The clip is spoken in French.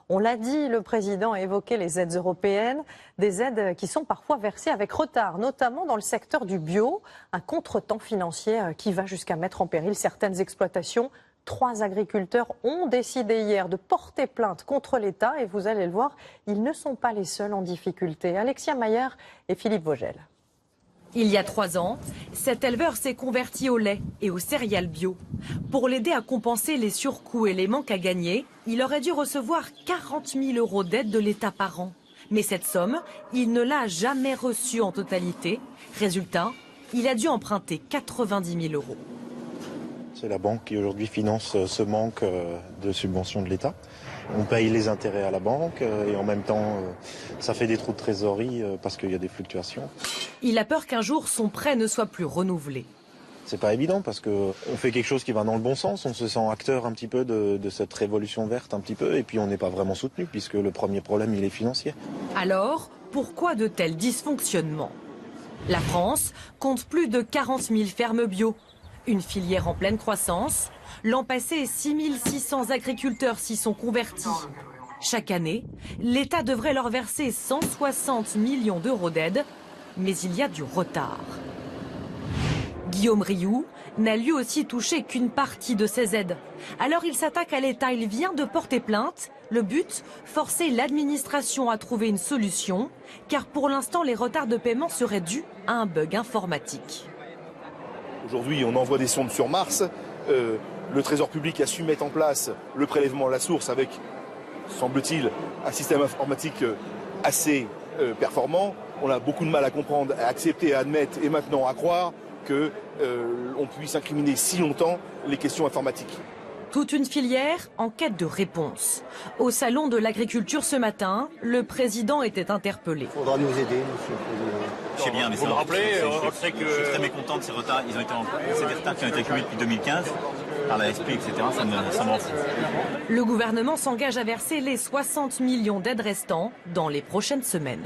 On l'a dit, le président a évoqué les aides européennes, des aides qui sont parfois versées avec retard, notamment dans le secteur du bio, un contretemps financier qui va jusqu'à mettre en péril certaines exploitations. 3 agriculteurs ont décidé hier de porter plainte contre l'État et vous allez le voir, ils ne sont pas les seuls en difficulté. Alexia Mayer et Philippe Vogel. Il y a 3 ans, cet éleveur s'est converti au lait et aux céréales bio. Pour l'aider à compenser les surcoûts et les manques à gagner, il aurait dû recevoir 40 000 € d'aide de l'État par an. Mais cette somme, il ne l'a jamais reçue en totalité. Résultat, il a dû emprunter 90 000 €. C'est la banque qui aujourd'hui finance ce manque de subventions de l'État. On paye les intérêts à la banque et en même temps, ça fait des trous de trésorerie parce qu'il y a des fluctuations. Il a peur qu'un jour son prêt ne soit plus renouvelé. C'est pas évident parce qu'on fait quelque chose qui va dans le bon sens, on se sent acteur un petit peu de cette révolution verte un petit peu et puis on n'est pas vraiment soutenu puisque le premier problème il est financier. Alors, pourquoi de tels dysfonctionnements? La France compte plus de 40 000 fermes bio. Une filière en pleine croissance. L'an passé, 6 600 agriculteurs s'y sont convertis. Chaque année, l'État devrait leur verser 160 millions € d'aide, mais il y a du retard. Guillaume Rioux n'a lui aussi touché qu'une partie de ces aides. Alors il s'attaque à l'État, il vient de porter plainte. Le but, forcer l'administration à trouver une solution, car pour l'instant les retards de paiement seraient dus à un bug informatique. Aujourd'hui, on envoie des sondes sur Mars. Le Trésor public a su mettre en place le prélèvement à la source avec, semble-t-il, un système informatique assez performant. On a beaucoup de mal à comprendre, à accepter, à admettre et maintenant à croire qu'on puisse incriminer si longtemps les questions informatiques. Toute une filière en quête de réponse. Au salon de l'agriculture ce matin, le président était interpellé. Il faudra nous aider, monsieur le président. Je sais bien, mais vous me rappelez, je suis très mécontent de ces retards. C'est des retards qui ont été accumulés depuis 2015 par la SP, etc. Ça m'en fout. Le gouvernement s'engage à verser les 60 millions d'aides restants dans les prochaines semaines.